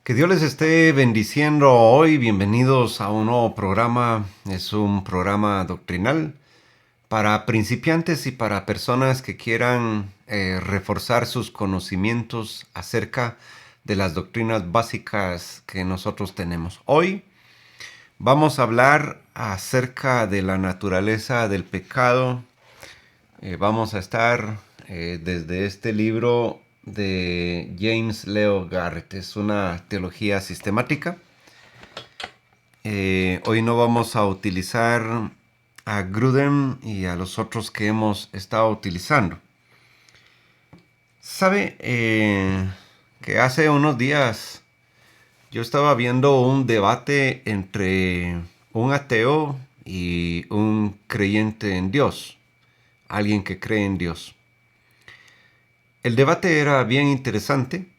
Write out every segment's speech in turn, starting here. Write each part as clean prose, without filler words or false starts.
Que Dios les esté bendiciendo hoy. Bienvenidos a un nuevo programa. Es un programa doctrinal para principiantes y para personas que quieran reforzar sus conocimientos acerca de las doctrinas básicas que nosotros tenemos. Hoy vamos a hablar acerca de la naturaleza del pecado. Vamos a estar desde este libro de James Leo Garrett. Es una teología sistemática. Hoy no vamos a utilizar a Grudem y a los otros que hemos estado utilizando. ¿Sabe que hace unos días yo estaba viendo un debate entre un ateo y un creyente en Dios? Alguien que cree en Dios. El debate era bien interesante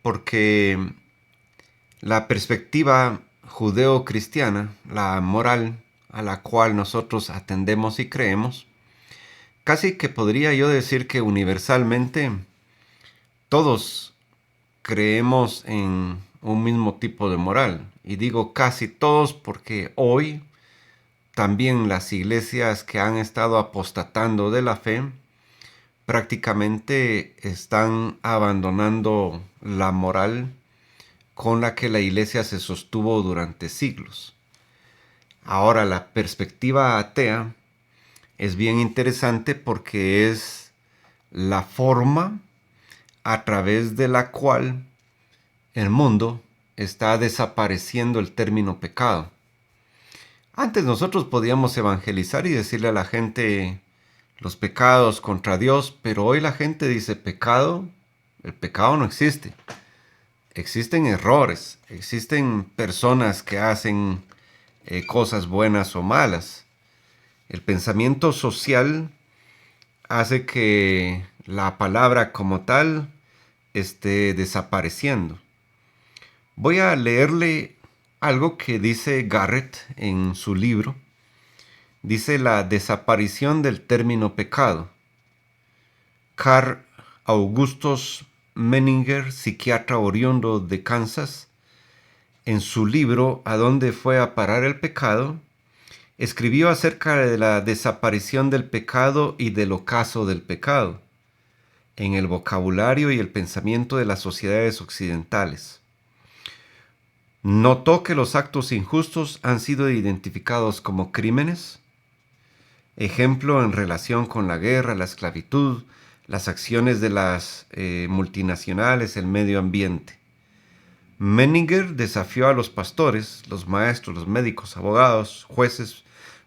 porque la perspectiva judeo-cristiana, la moral a la cual nosotros atendemos y creemos, casi que podría yo decir que universalmente todos creemos en un mismo tipo de moral. Y digo casi todos porque hoy también las iglesias que han estado apostatando de la fe prácticamente están abandonando la moral con la que la iglesia se sostuvo durante siglos. Ahora, la perspectiva atea es bien interesante porque es la forma a través de la cual el mundo está desapareciendo el término pecado. Antes nosotros podíamos evangelizar y decirle a la gente los pecados contra Dios, pero hoy la gente dice pecado, el pecado no existe. Existen errores, existen personas que hacen cosas buenas o malas. El pensamiento social hace que la palabra como tal esté desapareciendo. Voy a leerle algo que dice Garrett en su libro. Dice la desaparición del término pecado. Carl Augustus Menninger, psiquiatra oriundo de Kansas, en su libro ¿A dónde fue a parar el pecado?, escribió acerca de la desaparición del pecado y del ocaso del pecado en el vocabulario y el pensamiento de las sociedades occidentales. Notó que los actos injustos han sido identificados como crímenes, ejemplo en relación con la guerra, la esclavitud, las acciones de las multinacionales, el medio ambiente. Menninger desafió a los pastores, los maestros, los médicos, abogados, jueces,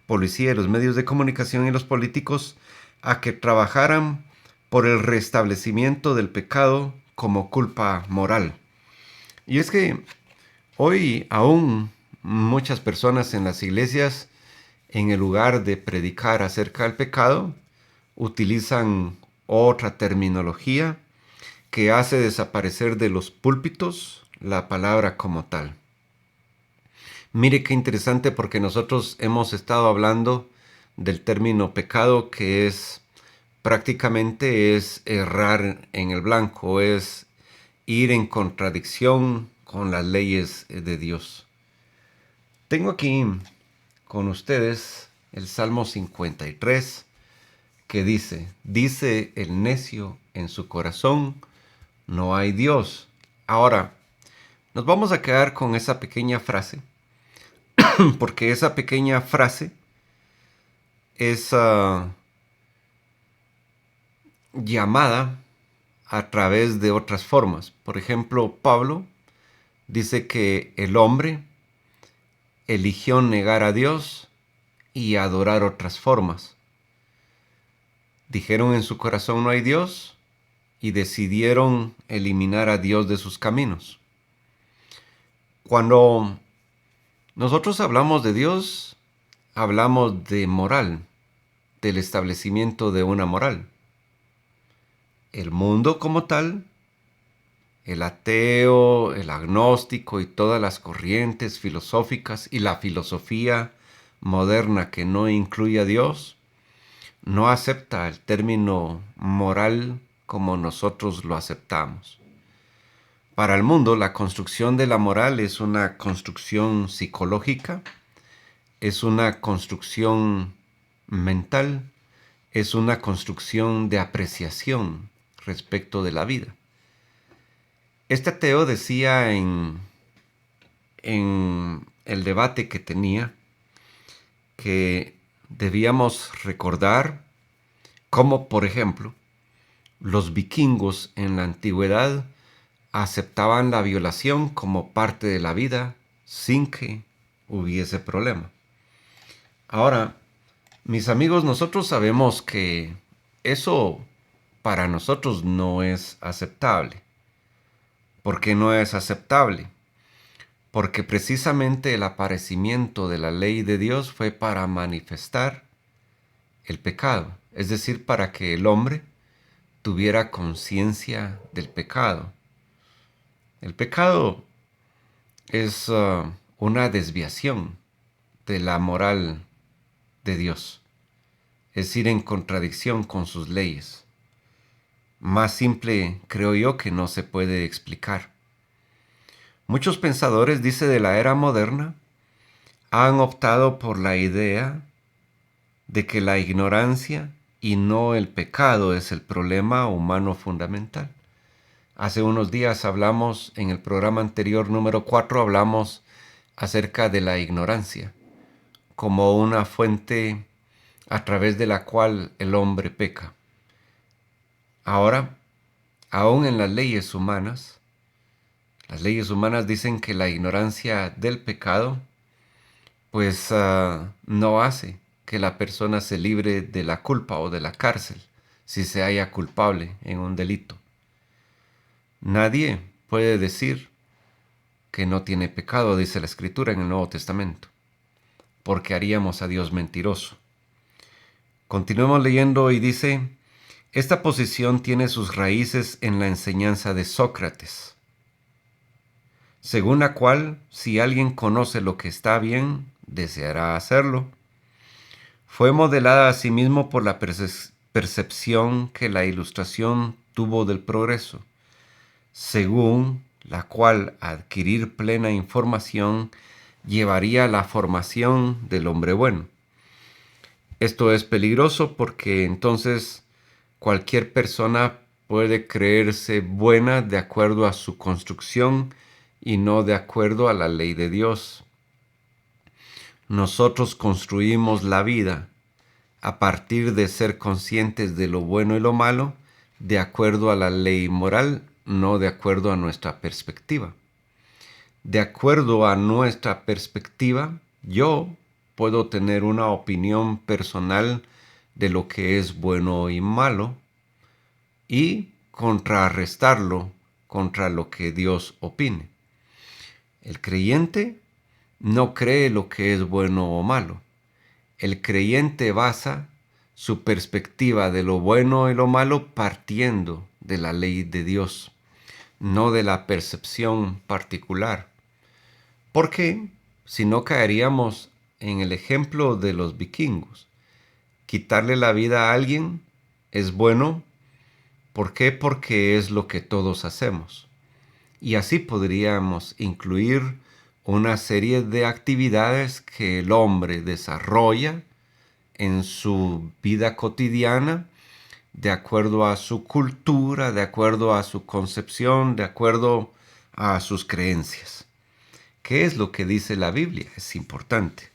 policía, los medios de comunicación y los políticos a que trabajaran por el restablecimiento del pecado como culpa moral. Y es que hoy aún muchas personas en las iglesias, en el lugar de predicar acerca del pecado, utilizan otra terminología que hace desaparecer de los púlpitos la palabra como tal. Mire qué interesante porque nosotros hemos estado hablando del término pecado, que es prácticamente es errar en el blanco, es ir en contradicción con las leyes de Dios. Tengo aquí con ustedes el Salmo 53 que dice el necio en su corazón, no hay Dios. Ahora, nos vamos a quedar con esa pequeña frase, porque esa pequeña frase es llamada a través de otras formas. Por ejemplo, Pablo dice que el hombre eligió negar a Dios y adorar otras formas. Dijeron en su corazón no hay Dios y decidieron eliminar a Dios de sus caminos. Cuando nosotros hablamos de Dios, hablamos de moral, del establecimiento de una moral. El mundo como tal, el ateo, el agnóstico y todas las corrientes filosóficas y la filosofía moderna que no incluye a Dios, no acepta el término moral como nosotros lo aceptamos. Para el mundo, la construcción de la moral es una construcción psicológica, es una construcción mental, es una construcción de apreciación respecto de la vida. Este ateo decía en el debate que tenía que debíamos recordar cómo, por ejemplo, los vikingos en la antigüedad aceptaban la violación como parte de la vida sin que hubiese problema. Ahora, mis amigos, nosotros sabemos que eso para nosotros no es aceptable. ¿Por qué no es aceptable? Porque precisamente el aparecimiento de la ley de Dios fue para manifestar el pecado, es decir, para que el hombre tuviera conciencia del pecado. El pecado es una desviación de la moral de Dios, es ir en contradicción con sus leyes. Más simple, creo yo, que no se puede explicar. Muchos pensadores, dice, de la era moderna, han optado por la idea de que la ignorancia y no el pecado es el problema humano fundamental. Hace unos días hablamos, en el programa anterior número 4, hablamos acerca de la ignorancia como una fuente a través de la cual el hombre peca. Ahora, aún en las leyes humanas dicen que la ignorancia del pecado pues no hace que la persona se libre de la culpa o de la cárcel si se halla culpable en un delito. Nadie puede decir que no tiene pecado, dice la Escritura en el Nuevo Testamento, porque haríamos a Dios mentiroso. Continuemos leyendo y dice, esta posición tiene sus raíces en la enseñanza de Sócrates, según la cual, si alguien conoce lo que está bien, deseará hacerlo. Fue modelada asimismo por la percepción que la Ilustración tuvo del progreso, según la cual adquirir plena información llevaría a la formación del hombre bueno. Esto es peligroso porque entonces cualquier persona puede creerse buena de acuerdo a su construcción y no de acuerdo a la ley de Dios. Nosotros construimos la vida a partir de ser conscientes de lo bueno y lo malo, de acuerdo a la ley moral, no de acuerdo a nuestra perspectiva. De acuerdo a nuestra perspectiva, yo puedo tener una opinión personal de lo que es bueno y malo y contrarrestarlo contra lo que Dios opine. El creyente no cree lo que es bueno o malo. El creyente basa su perspectiva de lo bueno y lo malo partiendo de la ley de Dios, no de la percepción particular. Porque si no caeríamos en el ejemplo de los vikingos. Quitarle la vida a alguien es bueno. ¿Por qué? Porque es lo que todos hacemos. Y así podríamos incluir una serie de actividades que el hombre desarrolla en su vida cotidiana, de acuerdo a su cultura, de acuerdo a su concepción, de acuerdo a sus creencias. ¿Qué es lo que dice la Biblia? Es importante.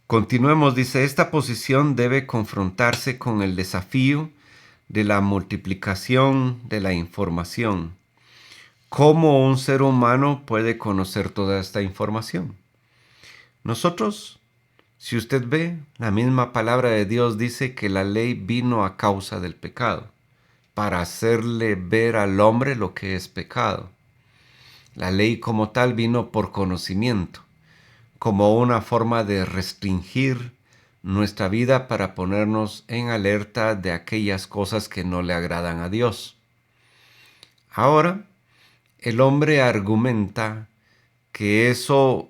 Continuemos, dice, esta posición debe confrontarse con el desafío de la multiplicación de la información. ¿Cómo un ser humano puede conocer toda esta información? Nosotros, si usted ve, la misma palabra de Dios dice que la ley vino a causa del pecado, para hacerle ver al hombre lo que es pecado. La ley como tal vino por conocimiento, como una forma de restringir nuestra vida para ponernos en alerta de aquellas cosas que no le agradan a Dios. Ahora, el hombre argumenta que eso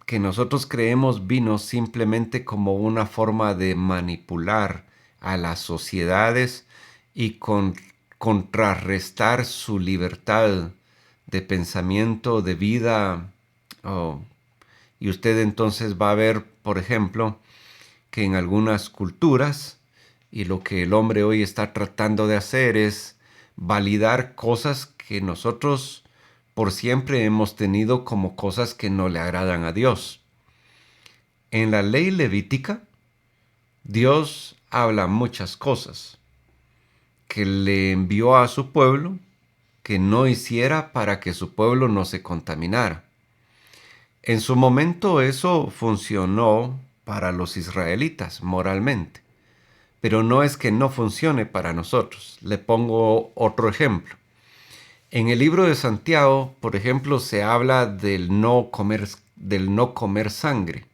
que nosotros creemos vino simplemente como una forma de manipular a las sociedades y contrarrestar su libertad de pensamiento, de vida. Y usted entonces va a ver, por ejemplo, que en algunas culturas, y lo que el hombre hoy está tratando de hacer es validar cosas que nosotros por siempre hemos tenido como cosas que no le agradan a Dios. En la ley levítica, Dios habla muchas cosas que le envió a su pueblo que no hiciera para que su pueblo no se contaminara. En su momento eso funcionó para los israelitas moralmente, pero no es que no funcione para nosotros. Le pongo otro ejemplo. En el libro de Santiago, por ejemplo, se habla del no comer sangre.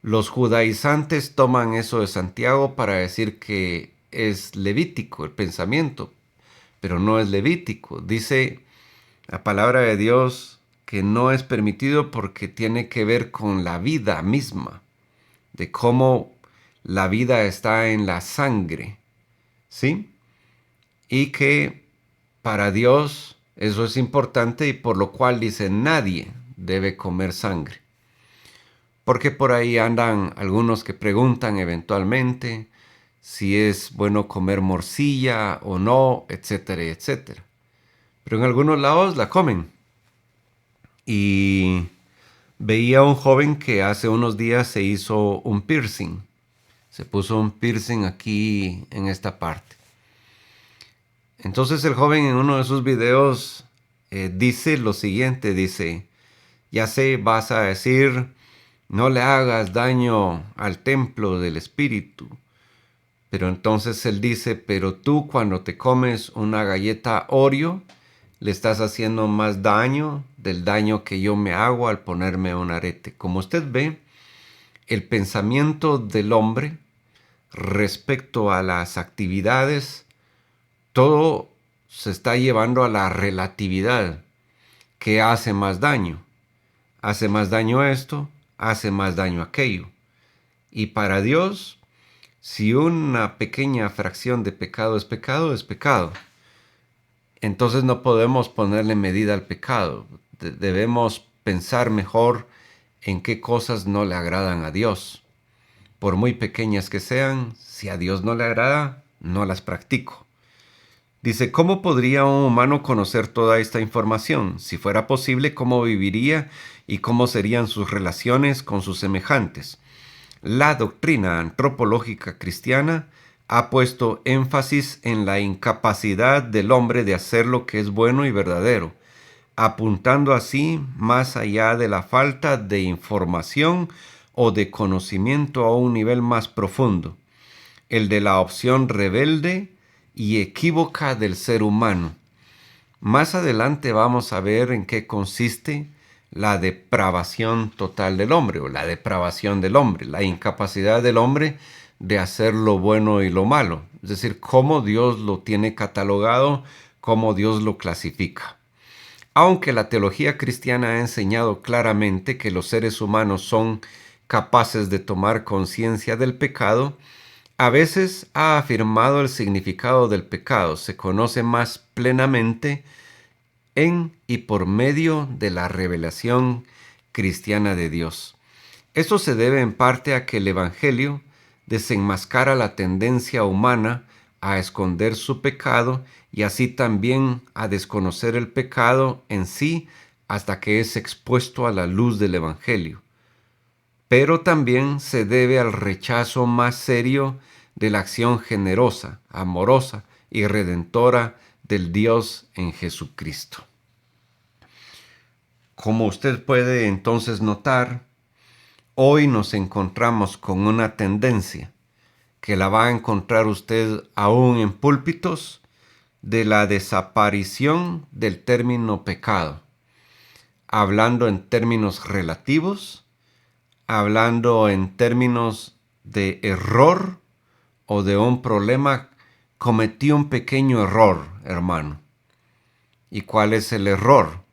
Los judaizantes toman eso de Santiago para decir que es levítico el pensamiento, pero no es levítico. Dice la palabra de Dios que no es permitido porque tiene que ver con la vida misma, de cómo la vida está en la sangre, ¿sí? Y que para Dios eso es importante y por lo cual dice nadie debe comer sangre. Porque por ahí andan algunos que preguntan eventualmente si es bueno comer morcilla o no, etcétera, etcétera. Pero en algunos lados la comen. Y veía a un joven que hace unos días se hizo un piercing. Se puso un piercing aquí en esta parte. Entonces el joven en uno de sus videos dice lo siguiente, dice, ya sé, vas a decir, no le hagas daño al templo del espíritu. Pero entonces él dice, pero tú cuando te comes una galleta Oreo, le estás haciendo más daño del daño que yo me hago al ponerme un arete. Como usted ve, el pensamiento del hombre respecto a las actividades, todo se está llevando a la relatividad. ¿Qué hace más daño? Hace más daño esto, hace más daño aquello. Y para Dios, si una pequeña fracción de pecado es pecado, es pecado. Entonces no podemos ponerle medida al pecado. Debemos pensar mejor en qué cosas no le agradan a Dios. Por muy pequeñas que sean, si a Dios no le agrada, no las practico. Dice, ¿cómo podría un humano conocer toda esta información? Si fuera posible, ¿cómo viviría y cómo serían sus relaciones con sus semejantes? La doctrina antropológica cristiana ha puesto énfasis en la incapacidad del hombre de hacer lo que es bueno y verdadero, apuntando así más allá de la falta de información o de conocimiento a un nivel más profundo, el de la opción rebelde y equívoca del ser humano. Más adelante vamos a ver en qué consiste la depravación total del hombre, o la depravación del hombre, la incapacidad del hombre de hacer lo bueno y lo malo. Es decir, cómo Dios lo tiene catalogado, cómo Dios lo clasifica. Aunque la teología cristiana ha enseñado claramente que los seres humanos son capaces de tomar conciencia del pecado, a veces ha afirmado el significado del pecado se conoce más plenamente en y por medio de la revelación cristiana de Dios. Esto se debe en parte a que el Evangelio desenmascara la tendencia humana a esconder su pecado y así también a desconocer el pecado en sí hasta que es expuesto a la luz del Evangelio. Pero también se debe al rechazo más serio de la acción generosa, amorosa y redentora del Dios en Jesucristo. Como usted puede entonces notar, hoy nos encontramos con una tendencia que la va a encontrar usted aún en púlpitos de la desaparición del término pecado, hablando en términos relativos, hablando en términos de error o de un problema. Cometí un pequeño error, hermano. ¿Y cuál es el error?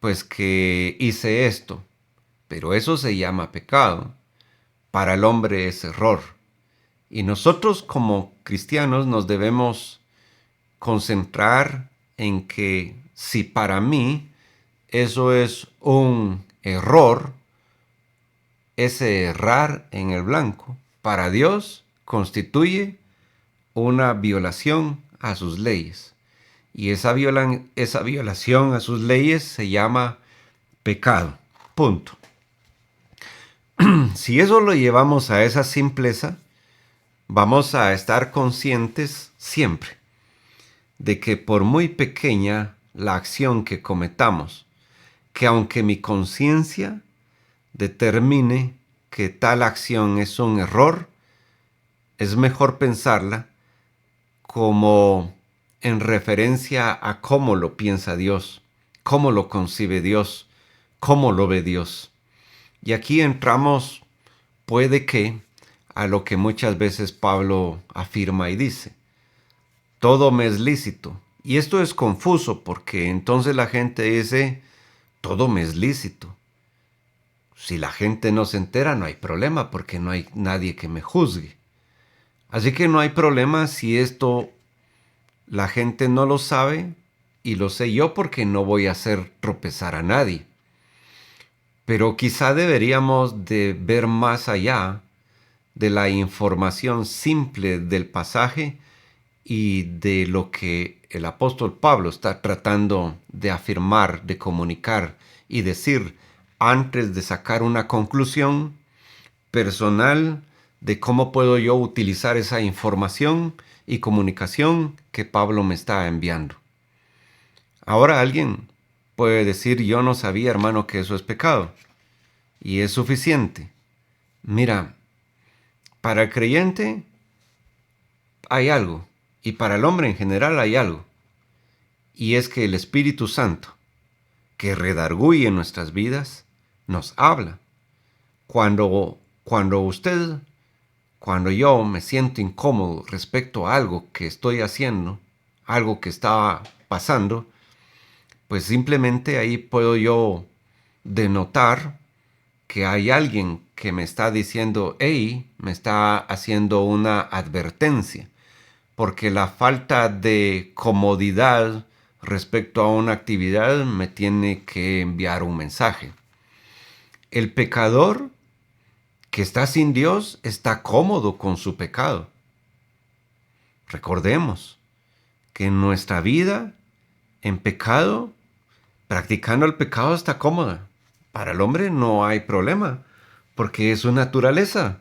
Pues que hice esto, pero eso se llama pecado. Para el hombre es error. Y nosotros como cristianos nos debemos concentrar en que si para mí eso es un error, ese errar en el blanco, para Dios constituye una violación a sus leyes. Y esa violación a sus leyes se llama pecado. Punto. Si eso lo llevamos a esa simpleza, vamos a estar conscientes siempre de que por muy pequeña la acción que cometamos, que aunque mi conciencia determine que tal acción es un error, es mejor pensarla como en referencia a cómo lo piensa Dios, cómo lo concibe Dios, cómo lo ve Dios. Y aquí entramos, puede que, a lo que muchas veces Pablo afirma y dice: todo me es lícito. Y esto es confuso porque entonces la gente dice: todo me es lícito. Si la gente no se entera, no hay problema porque no hay nadie que me juzgue. Así que no hay problema si esto la gente no lo sabe, y lo sé yo porque no voy a hacer tropezar a nadie. Pero quizá deberíamos de ver más allá de la información simple del pasaje y de lo que el apóstol Pablo está tratando de afirmar, de comunicar y decir antes de sacar una conclusión personal de cómo puedo yo utilizar esa información y comunicación que Pablo me está enviando. Ahora alguien puede decir: yo no sabía, hermano, que eso es pecado. Y es suficiente. Mira, para el creyente hay algo, y para el hombre en general hay algo, y es que el Espíritu Santo, que redarguye en nuestras vidas, nos habla. Cuando yo me siento incómodo respecto a algo que estoy haciendo, algo que está pasando, pues simplemente ahí puedo yo denotar que hay alguien que me está diciendo: hey, me está haciendo una advertencia, porque la falta de comodidad respecto a una actividad me tiene que enviar un mensaje. El pecador que está sin Dios está cómodo con su pecado. Recordemos que en nuestra vida, en pecado, practicando el pecado está cómoda. Para el hombre no hay problema, porque es su naturaleza.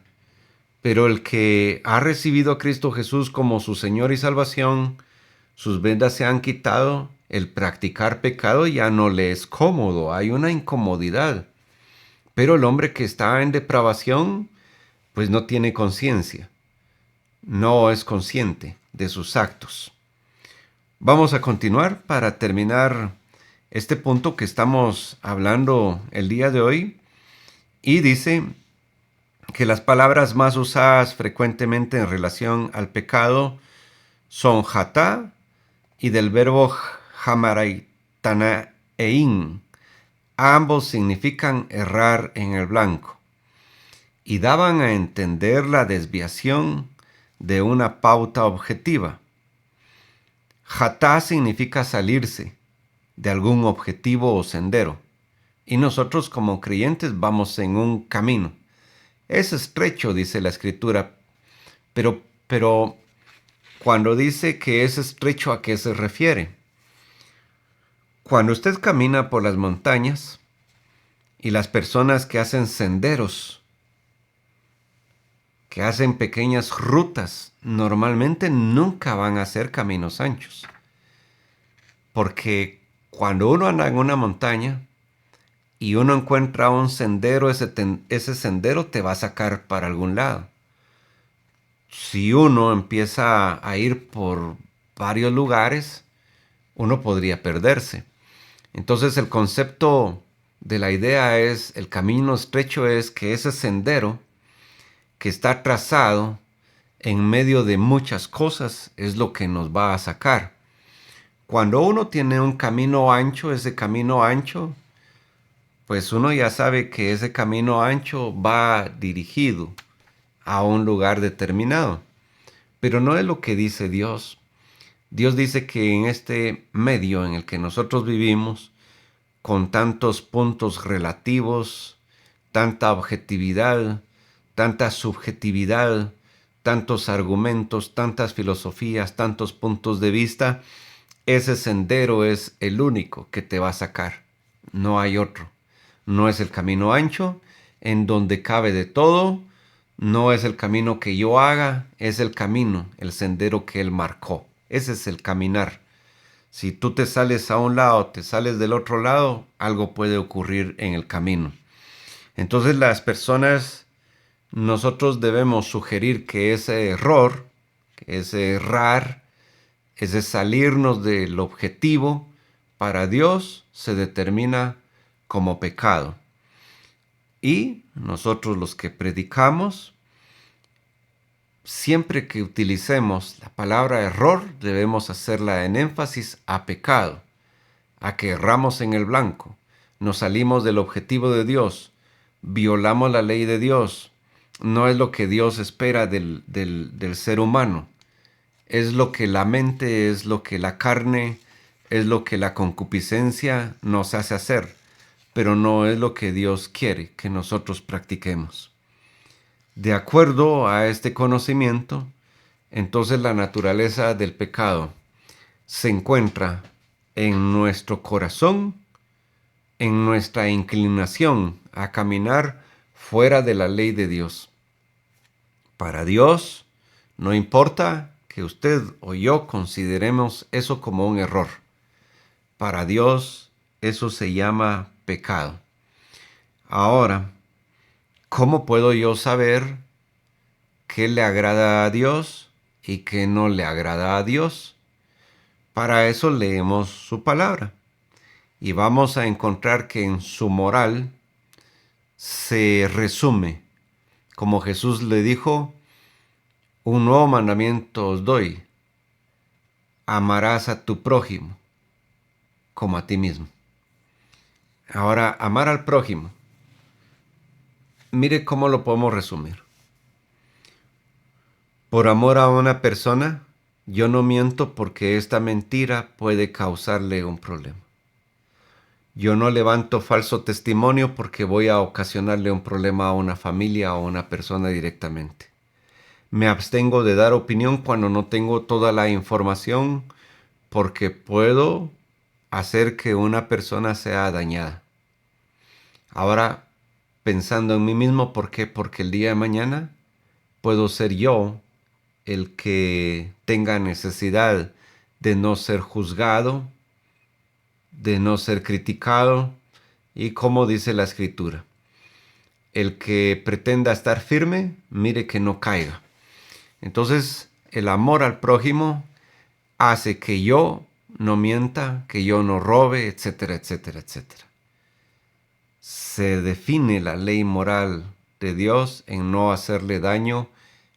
Pero el que ha recibido a Cristo Jesús como su Señor y Salvación, sus vendas se han quitado, el practicar pecado ya no le es cómodo, hay una incomodidad. Pero el hombre que está en depravación, pues no tiene conciencia, no es consciente de sus actos. Vamos a continuar para terminar este punto que estamos hablando el día de hoy. Y dice que las palabras más usadas frecuentemente en relación al pecado son hatá y del verbo hamaraitanaein. Ambos significan errar en el blanco y daban a entender la desviación de una pauta objetiva. Hatá significa salirse de algún objetivo o sendero, y nosotros como creyentes vamos en un camino. Es estrecho, dice la Escritura, pero cuando dice que es estrecho, ¿a qué se refiere? Cuando usted camina por las montañas y las personas que hacen senderos, que hacen pequeñas rutas, normalmente nunca van a ser caminos anchos. Porque cuando uno anda en una montaña y uno encuentra un sendero, ese sendero te va a sacar para algún lado. Si uno empieza a ir por varios lugares, uno podría perderse. Entonces el concepto de la idea es, el camino estrecho es que ese sendero que está trazado en medio de muchas cosas es lo que nos va a sacar. Cuando uno tiene un camino ancho, ese camino ancho, pues uno ya sabe que ese camino ancho va dirigido a un lugar determinado. Pero no es lo que dice Dios. Dios dice que en este medio en el que nosotros vivimos, con tantos puntos relativos, tanta objetividad, tanta subjetividad, tantos argumentos, tantas filosofías, tantos puntos de vista, ese sendero es el único que te va a sacar. No hay otro. No es el camino ancho, en donde cabe de todo. No es el camino que yo haga, es el camino, el sendero que Él marcó. Ese es el caminar. Si tú te sales a un lado, te sales del otro lado, algo puede ocurrir en el camino. Entonces las personas, nosotros debemos sugerir que ese error, que ese errar, ese salirnos del objetivo, para Dios se determina como pecado. Y nosotros los que predicamos, siempre que utilicemos la palabra error, debemos hacerla en énfasis a pecado, a que erramos en el blanco, nos salimos del objetivo de Dios, violamos la ley de Dios. No es lo que Dios espera del ser humano. Es lo que la mente, es lo que la carne, es lo que la concupiscencia nos hace hacer, pero no es lo que Dios quiere que nosotros practiquemos. De acuerdo a este conocimiento, entonces la naturaleza del pecado se encuentra en nuestro corazón, en nuestra inclinación a caminar fuera de la ley de Dios. Para Dios, no importa que usted o yo consideremos eso como un error. Para Dios, eso se llama pecado. Ahora, ¿cómo puedo yo saber qué le agrada a Dios y qué no le agrada a Dios? Para eso leemos su palabra y vamos a encontrar que en su moral se resume, como Jesús le dijo, un nuevo mandamiento os doy: amarás a tu prójimo como a ti mismo. Ahora, amar al prójimo, mire cómo lo podemos resumir. Por amor a una persona, yo no miento porque esta mentira puede causarle un problema. Yo no levanto falso testimonio porque voy a ocasionarle un problema a una familia o a una persona directamente. Me abstengo de dar opinión cuando no tengo toda la información porque puedo hacer que una persona sea dañada. Ahora, pensando en mí mismo, ¿por qué? Porque el día de mañana puedo ser yo el que tenga necesidad de no ser juzgado, de no ser criticado, y como dice la escritura, el que pretenda estar firme, mire que no caiga. Entonces, el amor al prójimo hace que yo no mienta, que yo no robe, etcétera, etcétera, etcétera. Se define la ley moral de Dios en no hacerle daño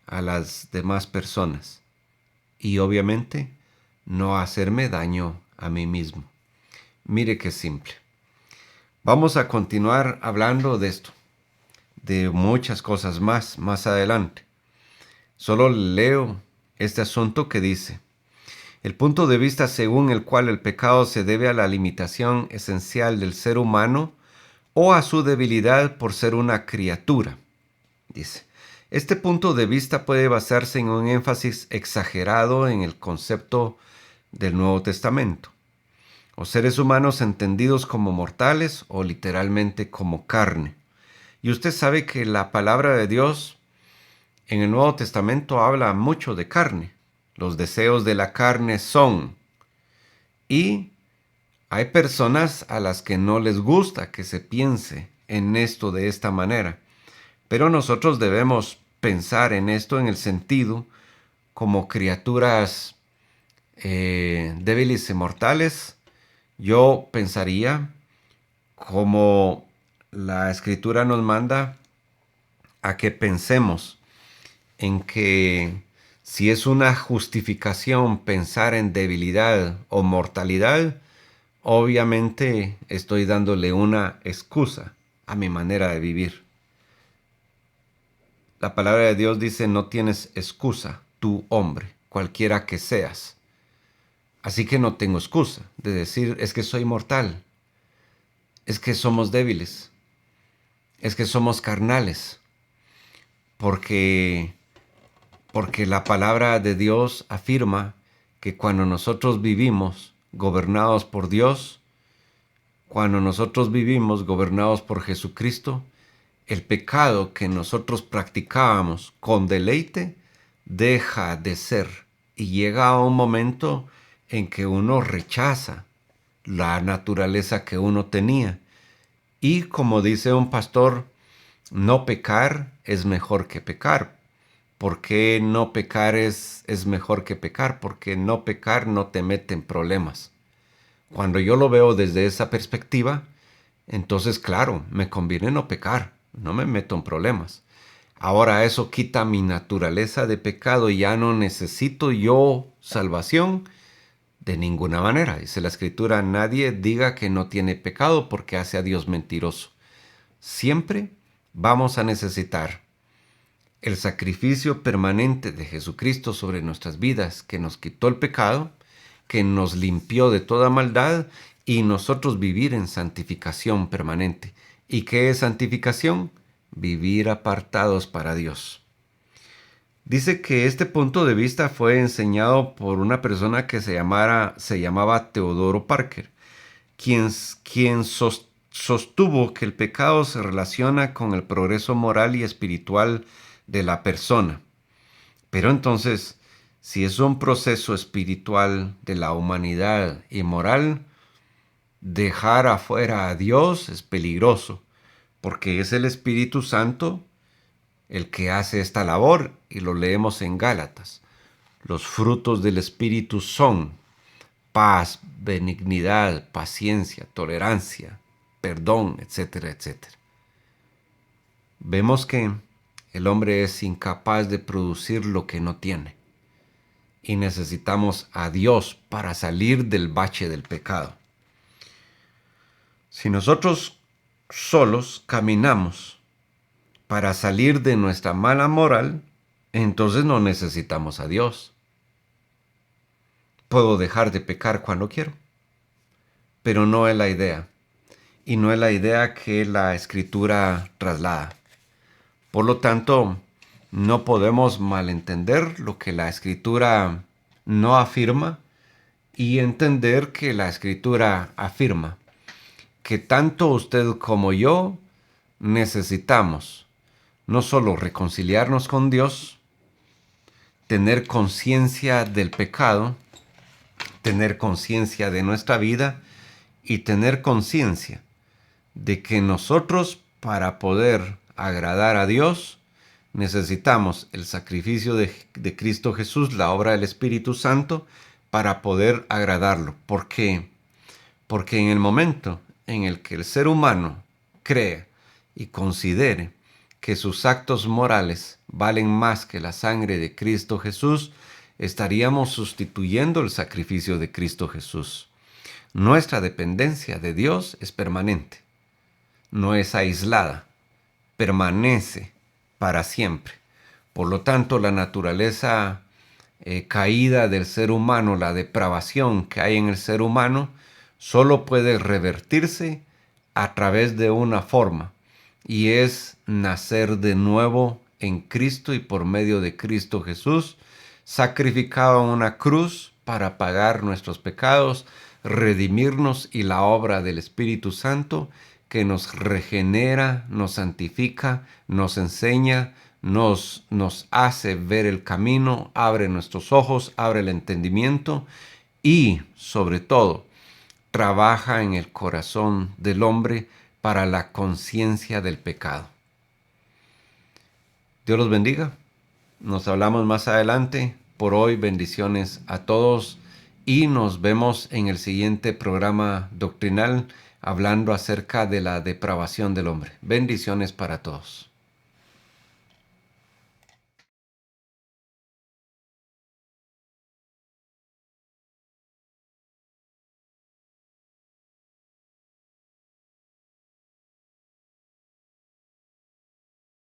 a las demás personas y obviamente no hacerme daño a mí mismo. Mire qué simple. Vamos a continuar hablando de esto, de muchas cosas más adelante. Solo leo este asunto que dice: el punto de vista según el cual el pecado se debe a la limitación esencial del ser humano o a su debilidad por ser una criatura. Dice, este punto de vista puede basarse en un énfasis exagerado en el concepto del Nuevo Testamento, o seres humanos entendidos como mortales o literalmente como carne. Y usted sabe que la palabra de Dios en el Nuevo Testamento habla mucho de carne. Los deseos de la carne son. Y hay personas a las que no les gusta que se piense en esto de esta manera. Pero nosotros debemos pensar en esto en el sentido como criaturas débiles y mortales. Yo pensaría, como la Escritura nos manda, a que pensemos en que si es una justificación pensar en debilidad o mortalidad, obviamente estoy dándole una excusa a mi manera de vivir. La palabra de Dios dice, no tienes excusa, tú hombre, cualquiera que seas. Así que no tengo excusa de decir, es que soy mortal, es que somos débiles, es que somos carnales, porque, porque la palabra de Dios afirma que cuando nosotros vivimos gobernados por Dios, cuando nosotros vivimos gobernados por Jesucristo, el pecado que nosotros practicábamos con deleite deja de ser y llega a un momento en que uno rechaza la naturaleza que uno tenía. Y como dice un pastor, no pecar es mejor que pecar. ¿Por qué no pecar es mejor que pecar? Porque no pecar no te mete en problemas. Cuando yo lo veo desde esa perspectiva, entonces claro, me conviene no pecar, no me meto en problemas. Ahora eso quita mi naturaleza de pecado y ya no necesito yo salvación de ninguna manera. Dice la Escritura, nadie diga que no tiene pecado porque hace a Dios mentiroso. Siempre vamos a necesitar el sacrificio permanente de Jesucristo sobre nuestras vidas, que nos quitó el pecado, que nos limpió de toda maldad y nosotros vivir en santificación permanente. ¿Y qué es santificación? Vivir apartados para Dios. Dice que este punto de vista fue enseñado por una persona que se llamaba Teodoro Parker, quien sostuvo que el pecado se relaciona con el progreso moral y espiritual de la persona. Pero entonces, si es un proceso espiritual de la humanidad y moral, dejar afuera a Dios es peligroso, porque es el Espíritu Santo el que hace esta labor, y lo leemos en Gálatas. Los frutos del Espíritu son paz, benignidad, paciencia, tolerancia, perdón, etcétera, etcétera. Vemos que el hombre es incapaz de producir lo que no tiene, y necesitamos a Dios para salir del bache del pecado. Si nosotros solos caminamos para salir de nuestra mala moral, entonces no necesitamos a Dios. Puedo dejar de pecar cuando quiero, pero no es la idea. Y no es la idea que la Escritura traslada. Por lo tanto, no podemos malentender lo que la Escritura no afirma y entender que la Escritura afirma que tanto usted como yo necesitamos no solo reconciliarnos con Dios, tener conciencia del pecado, tener conciencia de nuestra vida y tener conciencia de que nosotros, para poder agradar a Dios, necesitamos el sacrificio de Cristo Jesús, la obra del Espíritu Santo, para poder agradarlo. ¿Por qué? Porque en el momento en el que el ser humano cree y considere que sus actos morales valen más que la sangre de Cristo Jesús, estaríamos sustituyendo el sacrificio de Cristo Jesús. Nuestra dependencia de Dios es permanente, no es aislada, permanece para siempre. Por lo tanto, la naturaleza caída del ser humano, la depravación que hay en el ser humano, solo puede revertirse a través de una forma, y es nacer de nuevo en Cristo y por medio de Cristo Jesús, sacrificado en una cruz para pagar nuestros pecados, redimirnos, y la obra del Espíritu Santo que nos regenera, nos santifica, nos enseña, nos hace ver el camino, abre nuestros ojos, abre el entendimiento y, sobre todo, trabaja en el corazón del hombre para la conciencia del pecado. Dios los bendiga. Nos hablamos más adelante. Por hoy, bendiciones a todos y nos vemos en el siguiente programa doctrinal hablando acerca de la depravación del hombre. Bendiciones para todos.